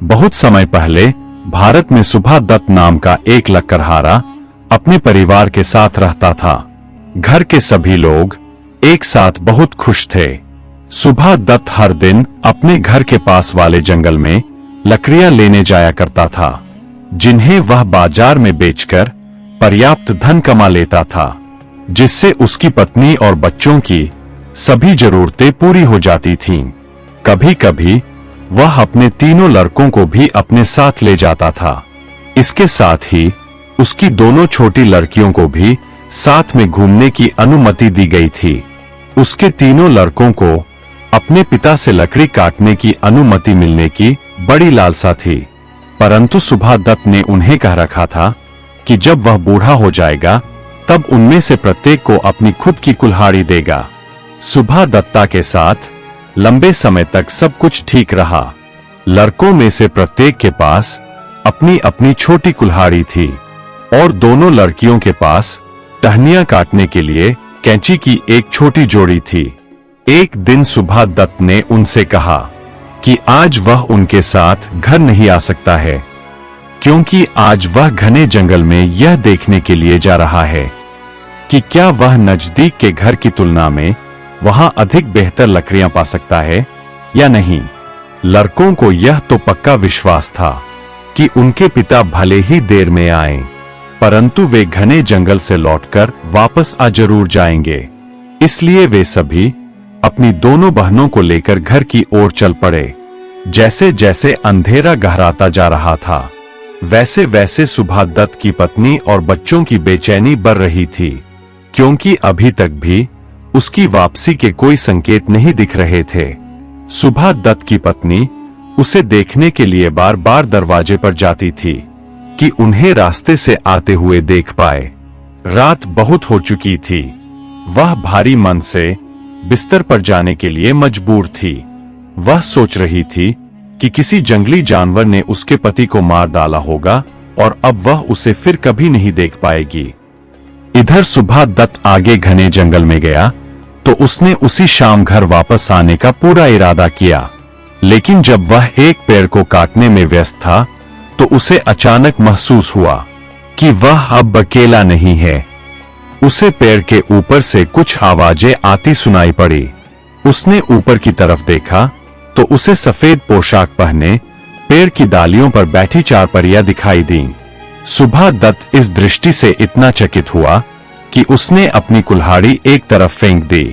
बहुत समय पहले भारत में सुभा दत्त नाम का एक लकड़हारा अपने परिवार के साथ रहता था। घर के सभी लोग एक साथ बहुत खुश थे। सुभा दत्त हर दिन अपने घर के पास वाले जंगल में लकड़ियां लेने जाया करता था, जिन्हें वह बाजार में बेचकर पर्याप्त धन कमा लेता था, जिससे उसकी पत्नी और बच्चों की सभी जरूरतें पूरी हो जाती थीं। कभी कभी वह अपने तीनों लड़कों को भी अपने साथ ले जाता था। इसके साथ ही उसकी दोनों छोटी लड़कियों को भी साथ में घूमने की अनुमति दी गई थी। उसके तीनों लड़कों को अपने पिता से लकड़ी काटने की अनुमति मिलने की बड़ी लालसा थी, परंतु सुभा दत्त ने उन्हें कह रखा था कि जब वह बूढ़ा हो जाएगा तब उनमें से प्रत्येक को अपनी खुद की कुल्हाड़ी देगा। सुभा दत्ता के साथ लंबे समय तक सब कुछ ठीक रहा। लड़कों में से प्रत्येक के पास अपनी अपनी छोटी कुल्हाड़ी थी और दोनों लड़कियों के पास टहनियां काटने के लिए कैंची की एक छोटी जोड़ी थी। एक दिन सुभा दत्त ने उनसे कहा कि आज वह उनके साथ घर नहीं आ सकता है, क्योंकि आज वह घने जंगल में यह देखने के लिए जा रहा है कि क्या वह नजदीक के घर की तुलना में वहां अधिक बेहतर लकड़ियां पा सकता है या नहीं। लड़कों को यह तो पक्का विश्वास था कि उनके पिता भले ही देर में आए, परंतु वे घने जंगल से लौटकर वापस आ जरूर जाएंगे। इसलिए वे सभी अपनी दोनों बहनों को लेकर घर की ओर चल पड़े। जैसे जैसे अंधेरा गहराता जा रहा था, वैसे वैसे सुभा दत्त की पत्नी और बच्चों की बेचैनी बढ़ रही थी, क्योंकि अभी तक भी उसकी वापसी के कोई संकेत नहीं दिख रहे थे। सुभा दत्त की पत्नी उसे देखने के लिए बार बार दरवाजे पर जाती थी कि उन्हें रास्ते से आते हुए देख पाए। रात बहुत हो चुकी थी। वह भारी मन से बिस्तर पर जाने के लिए मजबूर थी। वह सोच रही थी कि किसी जंगली जानवर ने उसके पति को मार डाला होगा और अब वह उसे फिर कभी नहीं देख पाएगी। इधर सुभा दत्त आगे घने जंगल में गया तो उसने उसी शाम घर वापस आने का पूरा इरादा किया, लेकिन जब वह एक पेड़ को काटने में व्यस्त था तो उसे अचानक महसूस हुआ कि वह अब अकेला नहीं है। उसे पेड़ के ऊपर से कुछ आवाजें आती सुनाई पड़ी। उसने ऊपर की तरफ देखा तो उसे सफेद पोशाक पहने पेड़ की डालियों पर बैठी चार परियां दिखाई दीं। सुभा दत्त इस दृष्टि से इतना चकित हुआ कि उसने अपनी कुल्हाड़ी एक तरफ फेंक दी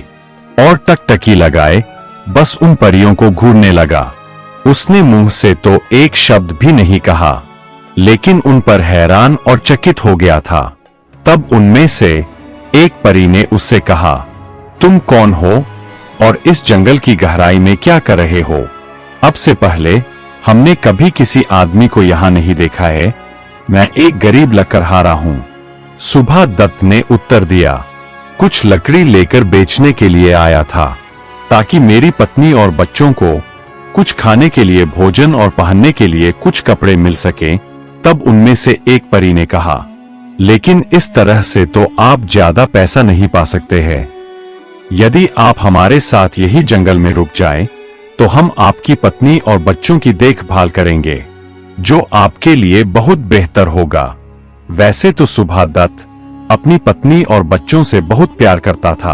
और टकटकी लगाए बस उन परियों को घूरने लगा। उसने मुंह से तो एक शब्द भी नहीं कहा, लेकिन उन पर हैरान और चकित हो गया था। तब उनमें से एक परी ने उससे कहा, तुम कौन हो और इस जंगल की गहराई में क्या कर रहे हो? अब से पहले हमने कभी किसी आदमी को यहां नहीं देखा है। मैं एक गरीब लकड़हारा हूं। सुभा दत्त ने उत्तर दिया, कुछ लकड़ी लेकर बेचने के लिए आया था, ताकि मेरी पत्नी और बच्चों को कुछ खाने के लिए भोजन और पहनने के लिए कुछ कपड़े मिल सके। तब उनमें से एक परी ने कहा, लेकिन इस तरह से तो आप ज्यादा पैसा नहीं पा सकते हैं। यदि आप हमारे साथ यही जंगल में रुक जाएं, तो हम आपकी पत्नी और बच्चों की देखभाल करेंगे, जो आपके लिए बहुत बेहतर होगा। वैसे तो सुभा दत्त अपनी पत्नी और बच्चों से बहुत प्यार करता था,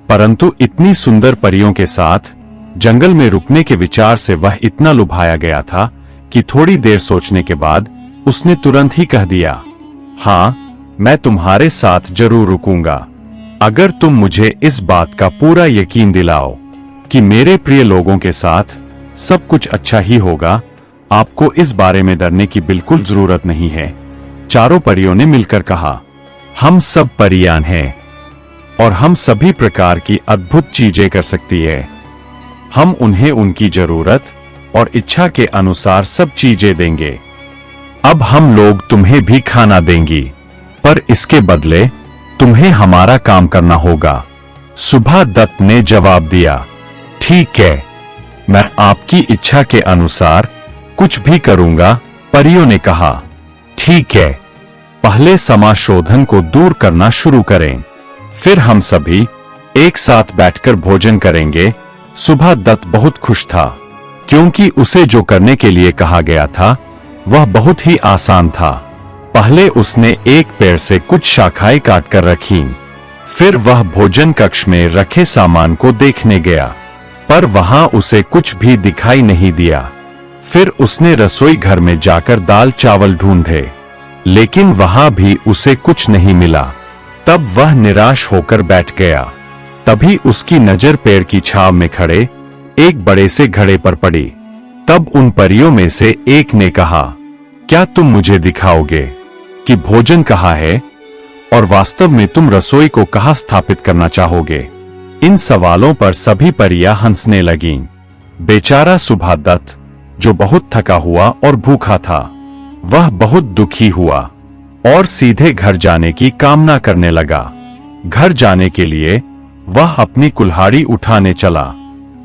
परंतु इतनी सुंदर परियों के साथ जंगल में रुकने के विचार से वह इतना लुभाया गया था कि थोड़ी देर सोचने के बाद उसने तुरंत ही कह दिया, हाँ, मैं तुम्हारे साथ जरूर रुकूंगा, अगर तुम मुझे इस बात का पूरा यकीन दिलाओ कि मेरे प्रिय लोगों के साथ सब कुछ अच्छा ही होगा। आपको इस बारे में डरने की बिल्कुल जरूरत नहीं है। चारों परियों ने मिलकर कहा, हम सब परियां हैं और हम सभी प्रकार की अद्भुत चीजें कर सकती है। हम उन्हें उनकी जरूरत और इच्छा के अनुसार सब चीजें देंगे। अब हम लोग तुम्हें भी खाना देंगी, पर इसके बदले तुम्हें हमारा काम करना होगा। सुभा दत्त ने जवाब दिया, ठीक है, मैं आपकी इच्छा के अनुसार कुछ भी करूंगा। परियों ने कहा, ठीक है, पहले समाशोधन को दूर करना शुरू करें, फिर हम सभी एक साथ बैठकर भोजन करेंगे। सुभा दत्त बहुत खुश था। क्योंकि उसे जो करने के लिए कहा गया था वह बहुत ही आसान था। पहले उसने एक पेड़ से कुछ शाखाएं काटकर रखीं। फिर वह भोजन कक्ष में रखे सामान को देखने गया, पर वहां उसे कुछ भी दिखाई नहीं दिया। फिर उसने रसोई घर में जाकर दाल चावल ढूंढे, लेकिन वहां भी उसे कुछ नहीं मिला। तब वह निराश होकर बैठ गया। तभी उसकी नजर पेड़ की छाव में खड़े एक बड़े से घड़े पर पड़ी। तब उन परियों में से एक ने कहा, क्या तुम मुझे दिखाओगे कि भोजन कहाँ है और वास्तव में तुम रसोई को कहाँ स्थापित करना चाहोगे? इन सवालों पर सभी परियां हंसने लगीं। बेचारा सुभादत्त, जो बहुत थका हुआ और भूखा था, वह बहुत दुखी हुआ और सीधे घर जाने की कामना करने लगा। घर जाने के लिए वह अपनी कुल्हाड़ी उठाने चला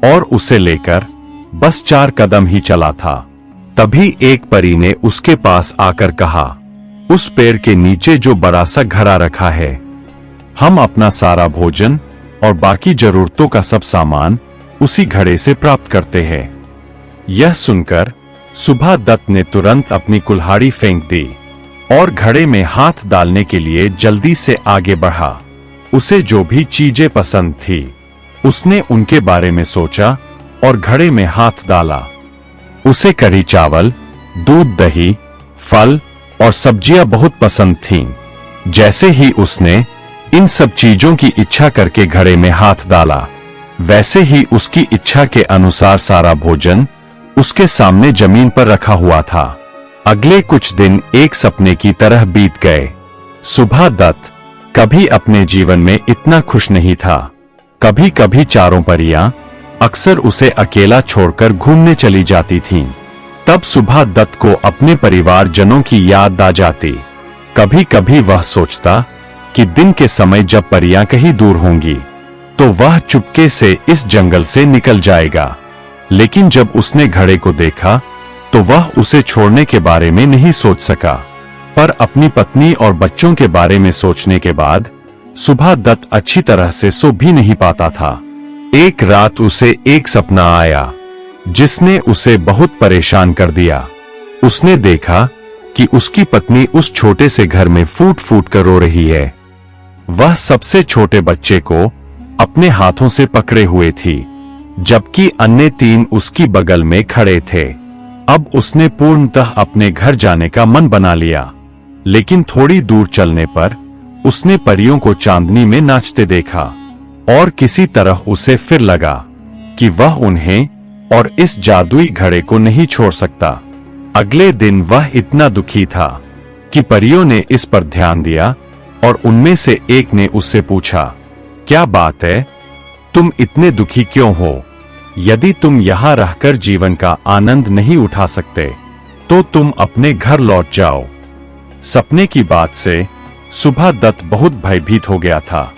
और उसे लेकर बस 4 कदम ही चला था। तभी एक परी ने उसके पास आकर कहा, उस पेड़ के नीचे जो बड़ा सा घड़ा रखा है, हम अपना सारा भोजन और बाकी जरूरतों का सब सामान उसी घड़े से प्राप्त करते हैं। यह सुनकर सुभादत्त ने तुरंत अपनी कुल्हाड़ी फेंक दी और घड़े में हाथ डालने के लिए जल्दी से आगे बढ़ा। उसे जो भी चीजें पसंद थी, उसने उनके बारे में सोचा और घड़े में हाथ डाला। उसे कढ़ी चावल, दूध, दही, फल और सब्जियां बहुत पसंद थीं। जैसे ही उसने इन सब चीजों की इच्छा करके घड़े में हाथ डाला, वैसे ही उसकी इच्छा के अनुसार सारा भोजन उसके सामने जमीन पर रखा हुआ था। अगले कुछ दिन एक सपने की तरह बीत गए। सुभादत्त कभी अपने जीवन में इतना खुश नहीं था। कभी कभी चारों परियां अक्सर उसे अकेला छोड़कर घूमने चली जाती थीं। तब सुभादत्त को अपने परिवारजनों की याद आ जाती। कभी कभी वह सोचता कि दिन के समय जब परियां कहीं दूर होंगी तो वह चुपके से इस जंगल से निकल जाएगा। लेकिन जब उसने घड़े को देखा तो वह उसे छोड़ने के बारे में नहीं सोच सका। पर अपनी पत्नी और बच्चों के बारे में सोचने के बाद सुभादत्त अच्छी तरह से सो भी नहीं पाता था। एक रात उसे एक सपना आया जिसने उसे बहुत परेशान कर दिया। उसने देखा कि उसकी पत्नी उस छोटे से घर में फूट फूट कर रो रही है। वह सबसे छोटे बच्चे को अपने हाथों से पकड़े हुए थी, जबकि अन्य 3 उसकी बगल में खड़े थे। अब उसने पूर्णतः अपने घर जाने का मन बना लिया, लेकिन थोड़ी दूर चलने पर उसने परियों को चांदनी में नाचते देखा और किसी तरह उसे फिर लगा कि वह उन्हें और इस जादुई घड़े को नहीं छोड़ सकता। अगले दिन वह इतना दुखी था कि परियों ने इस पर ध्यान दिया और उनमें से एक ने उससे पूछा, क्या बात है, तुम इतने दुखी क्यों हो? यदि तुम यहाँ रहकर जीवन का आनंद नहीं उठा सकते तो तुम अपने घर लौट जाओ। सपने की बात से सुभादत्त बहुत भयभीत हो गया था,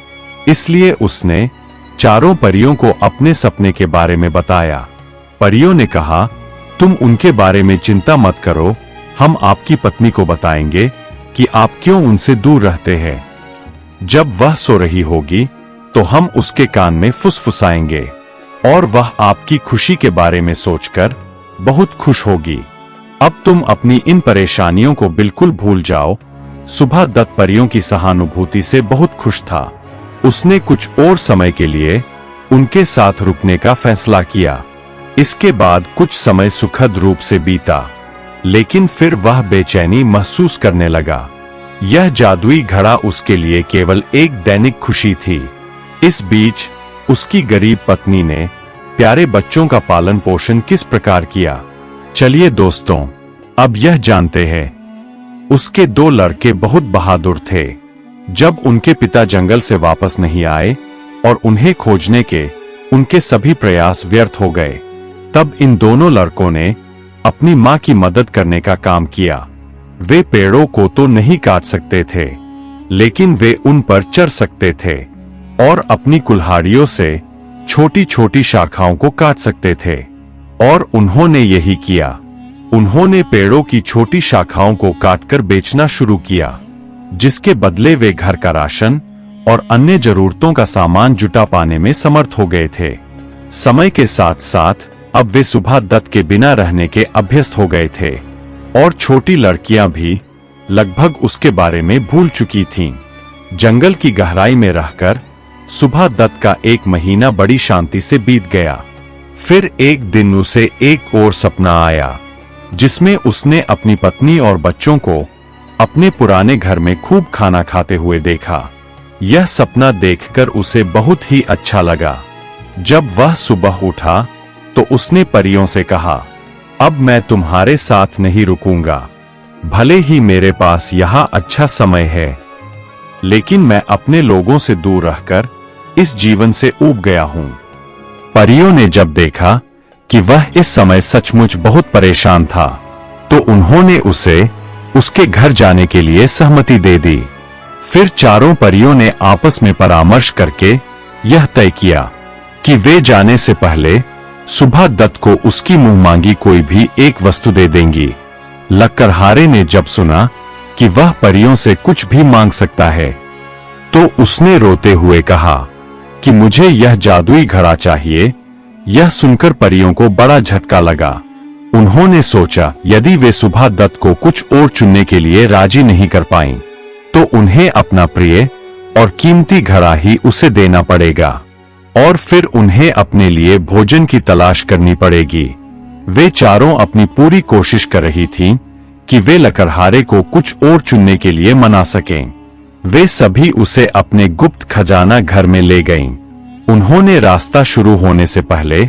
इसलिए उसने चारों परियों को अपने सपने के बारे में बताया। परियों ने कहा, तुम उनके बारे में चिंता मत करो, हम आपकी पत्नी को बताएंगे कि आप क्यों उनसे दूर रहते हैं। जब वह सो रही होगी तो हम उसके कान में फुसफुसाएंगे और वह आपकी खुशी के बारे में सोचकर बहुत खुश होगी। अब तुम अपनी इन परेशानियों को बिल्कुल भूल जाओ। सुभादत्त परियों की सहानुभूति से बहुत खुश था। उसने कुछ और समय के लिए उनके साथ रुकने का फैसला किया। इसके बाद कुछ समय सुखद रूप से बीता, लेकिन फिर वह बेचैनी महसूस करने लगा। यह जादुई घड़ा उसके लिए केवल एक दैनिक खुशी थी। इस बीच उसकी गरीब पत्नी ने प्यारे बच्चों का पालन पोषण किस प्रकार किया, चलिए दोस्तों अब यह जानते हैं। उसके 2 लड़के बहुत बहादुर थे। जब उनके पिता जंगल से वापस नहीं आए और उन्हें खोजने के उनके सभी प्रयास व्यर्थ हो गए, तब इन दोनों लड़कों ने अपनी मां की मदद करने का काम किया। वे पेड़ों को तो नहीं काट सकते थे, लेकिन वे उन पर चढ़ सकते थे और अपनी कुल्हाड़ियों से छोटी छोटी शाखाओं को काट सकते थे। और उन्होंने यही किया। उन्होंने पेड़ों की छोटी शाखाओं को काटकर बेचना शुरू किया, जिसके बदले वे घर का राशन और अन्य जरूरतों का सामान जुटा पाने में समर्थ हो गए थे। समय के साथ साथ अब वे सुभा दत्त के बिना रहने के अभ्यस्त हो गए थे और छोटी लड़कियां भी लगभग उसके बारे में भूल चुकी थीं। जंगल की गहराई में रहकर सुभा दत्त का 1 महीना बड़ी शांति से बीत गया। फिर एक दिन उसे एक और सपना आया जिसमें उसने अपनी पत्नी और बच्चों को अपने पुराने घर में खूब खाना खाते हुए देखा। यह सपना देखकर उसे बहुत ही अच्छा लगा। जब वह सुबह उठा तो उसने परियों से कहा, अब मैं तुम्हारे साथ नहीं रुकूंगा। भले ही मेरे पास यहाँ अच्छा समय है, लेकिन मैं अपने लोगों से दूर रहकर इस जीवन से ऊब गया हूँ। परियों ने जब देखा कि वह इस समय सचमुच बहुत परेशान था, तो उन्होंने उसे उसके घर जाने के लिए सहमति दे दी। फिर चारों परियों ने आपस में परामर्श करके यह तय किया कि वे जाने से पहले सुभा दत्त को उसकी मुंह मांगी कोई भी एक वस्तु दे देंगी। लक्कड़हारे ने जब सुना कि वह परियों से कुछ भी मांग सकता है, तो उसने रोते हुए कहा कि मुझे यह जादुई घड़ा चाहिए। यह सुनकर परियों को बड़ा झटका लगा। उन्होंने सोचा यदि वे सुभा दत्त को कुछ और चुनने के लिए राजी नहीं कर पाईं, तो उन्हें अपना प्रिय और कीमती घड़ा ही उसे देना पड़ेगा और फिर उन्हें अपने लिए भोजन की तलाश करनी पड़ेगी। वे चारों अपनी पूरी कोशिश कर रही थीं कि वे लकड़हारे को कुछ और चुनने के लिए मना सकें। वे सभी उसे अपने गुप्त खजाना घर में ले गईं। उन्होंने रास्ता शुरू होने से पहले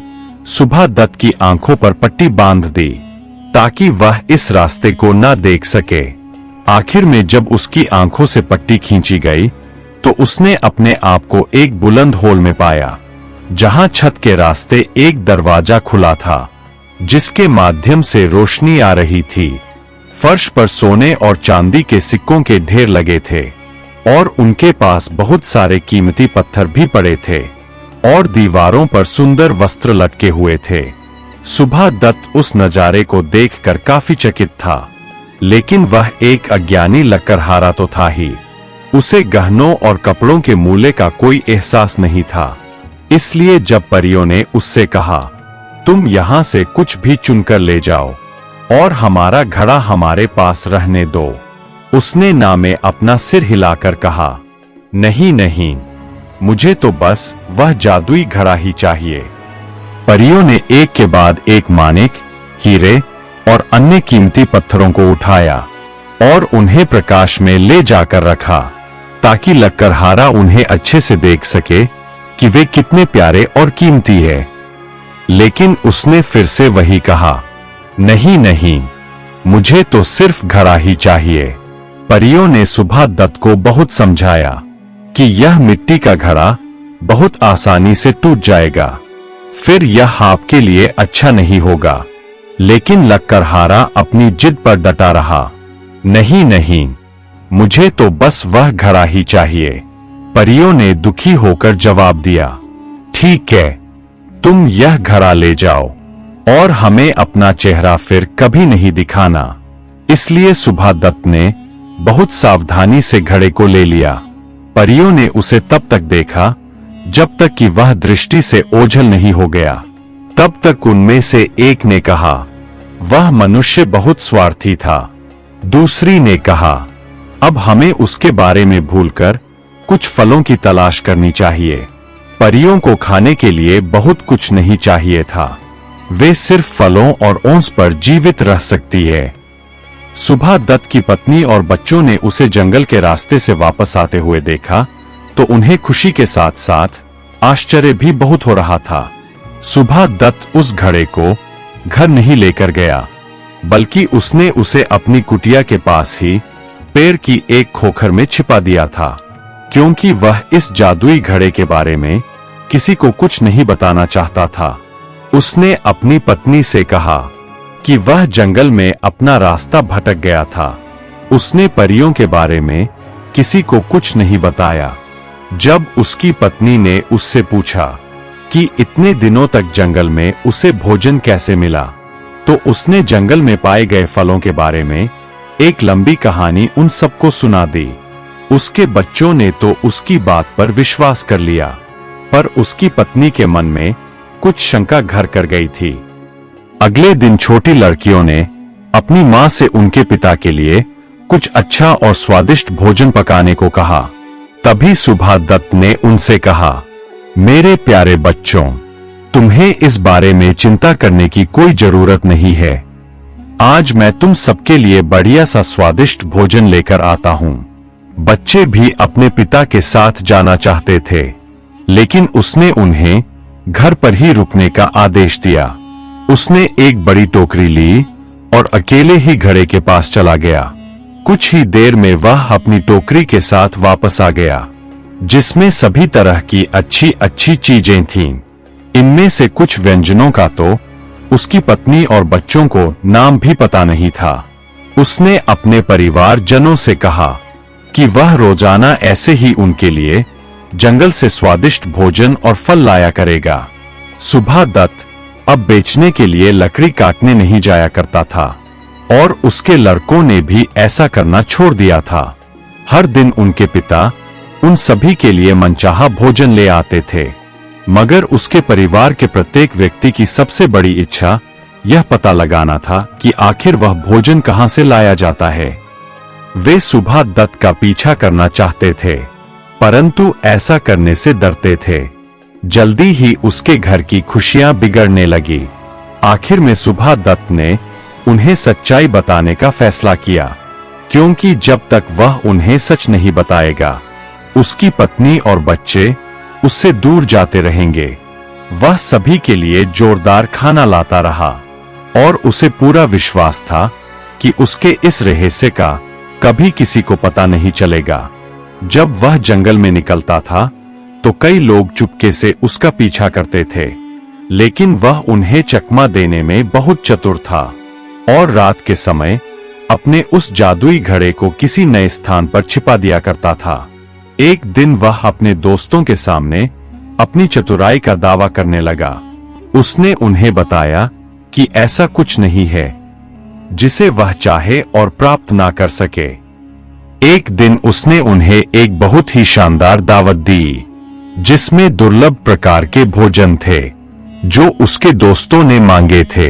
सुभा दत्त की आंखों पर पट्टी बांध दी ताकि वह इस रास्ते को न देख सके। आखिर में जब उसकी आंखों से पट्टी खींची गई, तो उसने अपने आप को एक बुलंद हॉल में पाया, जहां छत के रास्ते एक दरवाजा खुला था, जिसके माध्यम से रोशनी आ रही थी। फर्श पर सोने और चांदी के सिक्कों के ढेर लगे थे और उनके पास बहुत सारे कीमती पत्थर भी पड़े थे और दीवारों पर सुंदर वस्त्र लटके हुए थे। सुभा दत्त उस नजारे को देखकर काफी चकित था, लेकिन वह एक अज्ञानी लकड़हारा तो था ही। उसे गहनों और कपड़ों के मूल्य का कोई एहसास नहीं था। इसलिए जब परियों ने उससे कहा, तुम यहाँ से कुछ भी चुनकर ले जाओ और हमारा घड़ा हमारे पास रहने दो, उसने ना में अपना सिर हिलाकर कहा, नहीं नहीं, मुझे तो बस वह जादुई घड़ा ही चाहिए। परियों ने एक के बाद एक माणिक, हीरे और अन्य कीमती पत्थरों को उठाया और उन्हें प्रकाश में ले जाकर रखा, ताकि लकड़हारा उन्हें अच्छे से देख सके कि वे कितने प्यारे और कीमती है। लेकिन उसने फिर से वही कहा, नहीं नहीं, मुझे तो सिर्फ घड़ा ही चाहिए। परियों ने सुभा दत्त को बहुत समझाया कि यह मिट्टी का घड़ा बहुत आसानी से टूट जाएगा, फिर यह आपके लिए अच्छा नहीं होगा। लेकिन लकड़हारा अपनी जिद पर डटा रहा, नहीं नहीं, मुझे तो बस वह घड़ा ही चाहिए। परियों ने दुखी होकर जवाब दिया, ठीक है, तुम यह घड़ा ले जाओ और हमें अपना चेहरा फिर कभी नहीं दिखाना। इसलिए सुभा दत्त ने बहुत सावधानी से घड़े को ले लिया। परियों ने उसे तब तक देखा जब तक कि वह दृष्टि से ओझल नहीं हो गया। तब तक उनमें से एक ने कहा, वह मनुष्य बहुत स्वार्थी था। दूसरी ने कहा, अब हमें उसके बारे में भूलकर कुछ फलों की तलाश करनी चाहिए। परियों को खाने के लिए बहुत कुछ नहीं चाहिए था, वे सिर्फ फलों और ओंस पर जीवित रह सकती है। सुभा दत्त की पत्नी और बच्चों ने उसे जंगल के रास्ते से वापस आते हुए देखा, तो उन्हें खुशी के साथ साथ आश्चर्य भी बहुत हो रहा था। सुभा दत्त उस घड़े को घर नहीं लेकर गया, बल्कि उसने उसे अपनी कुटिया के पास ही पेड़ की एक खोखर में छिपा दिया था, क्योंकि वह इस जादुई घड़े के बारे में किसी को कुछ नहीं बताना चाहता था। उसने अपनी पत्नी से कहा कि वह जंगल में अपना रास्ता भटक गया था। उसने परियों के बारे में किसी को कुछ नहीं बताया। जब उसकी पत्नी ने उससे पूछा कि इतने दिनों तक जंगल में उसे भोजन कैसे मिला, तो उसने जंगल में पाए गए फलों के बारे में एक लंबी कहानी उन सबको सुना दी। उसके बच्चों ने तो उसकी बात पर विश्वास कर लिया, पर उसकी पत्नी के मन में कुछ शंका घर कर गई थी। अगले दिन छोटी लड़कियों ने अपनी मां से उनके पिता के लिए कुछ अच्छा और स्वादिष्ट भोजन पकाने को कहा। तभी सुभा दत्त ने उनसे कहा, मेरे प्यारे बच्चों, तुम्हें इस बारे में चिंता करने की कोई जरूरत नहीं है। आज मैं तुम सबके लिए बढ़िया सा स्वादिष्ट भोजन लेकर आता हूं। बच्चे भी अपने पिता के साथ जाना चाहते थे, लेकिन उसने उन्हें घर पर ही रुकने का आदेश दिया। उसने एक बड़ी टोकरी ली और अकेले ही घड़े के पास चला गया। कुछ ही देर में वह अपनी टोकरी के साथ वापस आ गया, जिसमें सभी तरह की अच्छी अच्छी चीजें थीं। इनमें से कुछ व्यंजनों का तो उसकी पत्नी और बच्चों को नाम भी पता नहीं था। उसने अपने परिवार जनों से कहा कि वह रोजाना ऐसे ही उनके लिए जंगल से स्वादिष्ट भोजन और फल लाया करेगा। सुभा दत्त अब बेचने के लिए लकड़ी काटने नहीं जाया करता था और उसके लड़कों ने भी ऐसा करना छोड़ दिया था। हर दिन उनके पिता उन सभी के लिए मनचाहा भोजन ले आते थे, मगर उसके परिवार के प्रत्येक व्यक्ति की सबसे बड़ी इच्छा यह पता लगाना था कि आखिर वह भोजन कहां से लाया जाता है। वे सुभा दत्त का पीछा करना चाहते थे, परंतु ऐसा करने से डरते थे। जल्दी ही उसके घर की खुशियां बिगड़ने लगी। आखिर में सुभा दत्त ने उन्हें सच्चाई बताने का फैसला किया, क्योंकि जब तक वह उन्हें सच नहीं बताएगा, उसकी पत्नी और बच्चे उससे दूर जाते रहेंगे। वह सभी के लिए जोरदार खाना लाता रहा और उसे पूरा विश्वास था कि उसके इस रहस्य का कभी किसी को पता नहीं चलेगा। जब वह जंगल में निकलता था तो कई लोग चुपके से उसका पीछा करते थे, लेकिन वह उन्हें चकमा देने में बहुत चतुर था और रात के समय अपने उस जादुई घड़े को किसी नए स्थान पर छिपा दिया करता था। एक दिन वह अपने दोस्तों के सामने अपनी चतुराई का दावा करने लगा। उसने उन्हें बताया कि ऐसा कुछ नहीं है जिसे वह चाहे और प्राप्त ना कर सके। एक दिन उसने उन्हें एक बहुत ही शानदार दावत दी, जिसमें दुर्लभ प्रकार के भोजन थे जो उसके दोस्तों ने मांगे थे।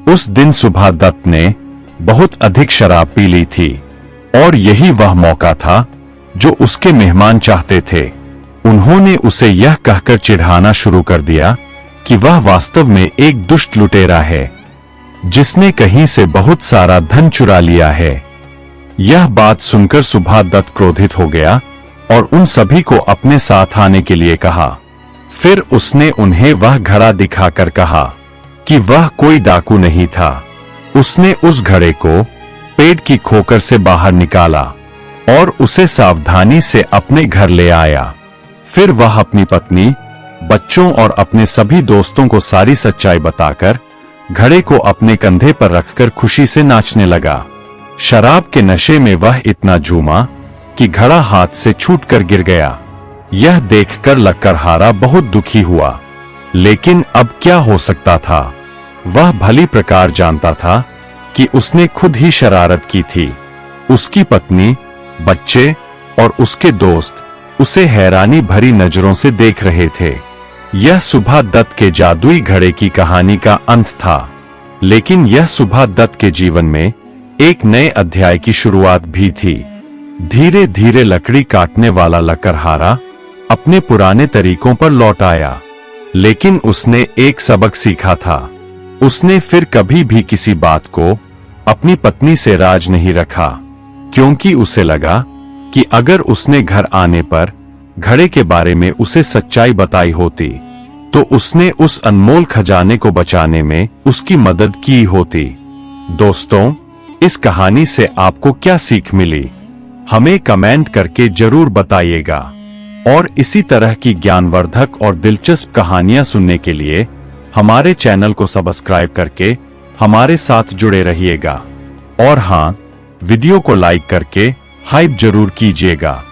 उस दिन सुभा दत्त ने बहुत अधिक शराब पी ली थी और यही वह मौका था जो उसके मेहमान चाहते थे। उन्होंने उसे यह कहकर चिढ़ाना शुरू कर दिया कि वह वास्तव में एक दुष्ट लुटेरा है, जिसने कहीं से बहुत सारा धन चुरा लिया है। यह बात सुनकर सुभा दत्त क्रोधित हो गया और उन सभी को अपने साथ आने के लिए कहा। फिर उसने उन्हें वह घड़ा दिखाकर कहा कि वह कोई डाकू नहीं था। उसने उस घड़े को पेड़ की खोकर से बाहर निकाला और उसे सावधानी से अपने घर ले आया। फिर वह अपनी पत्नी, बच्चों और अपने सभी दोस्तों को सारी सच्चाई बताकर घड़े को अपने कंधे पर रखकर खुशी से नाचने लगा। शराब के नशे में वह इतना झूमा कि घड़ा हाथ से छूटकर गिर गया। यह देखकर लकड़हारा बहुत दुखी हुआ, लेकिन अब क्या हो सकता था। वह भली प्रकार जानता था कि उसने खुद ही शरारत की थी। उसकी पत्नी, बच्चे और उसके दोस्त उसे हैरानी भरी नजरों से देख रहे थे। यह सुभा दत्त के जादुई घड़े की कहानी का अंत था, लेकिन यह सुभा दत्त के जीवन में एक नए अध्याय की शुरुआत भी थी। धीरे धीरे लकड़ी काटने वाला लकड़हारा अपने पुराने तरीकों पर लौट आया, लेकिन उसने एक सबक सीखा था। उसने फिर कभी भी किसी बात को अपनी पत्नी से राज नहीं रखा, क्योंकि उसे लगा कि अगर उसने घर आने पर घड़े के बारे में उसे सच्चाई बताई होती तो उसने उस अनमोल खजाने को बचाने में उसकी मदद की होती। दोस्तों, इस कहानी से आपको क्या सीख मिली, हमें कमेंट करके जरूर बताइएगा। और इसी तरह की ज्ञानवर्धक और दिलचस्प कहानियां सुनने के लिए हमारे चैनल को सब्सक्राइब करके हमारे साथ जुड़े रहिएगा। और हाँ, वीडियो को लाइक करके हाइप जरूर कीजिएगा।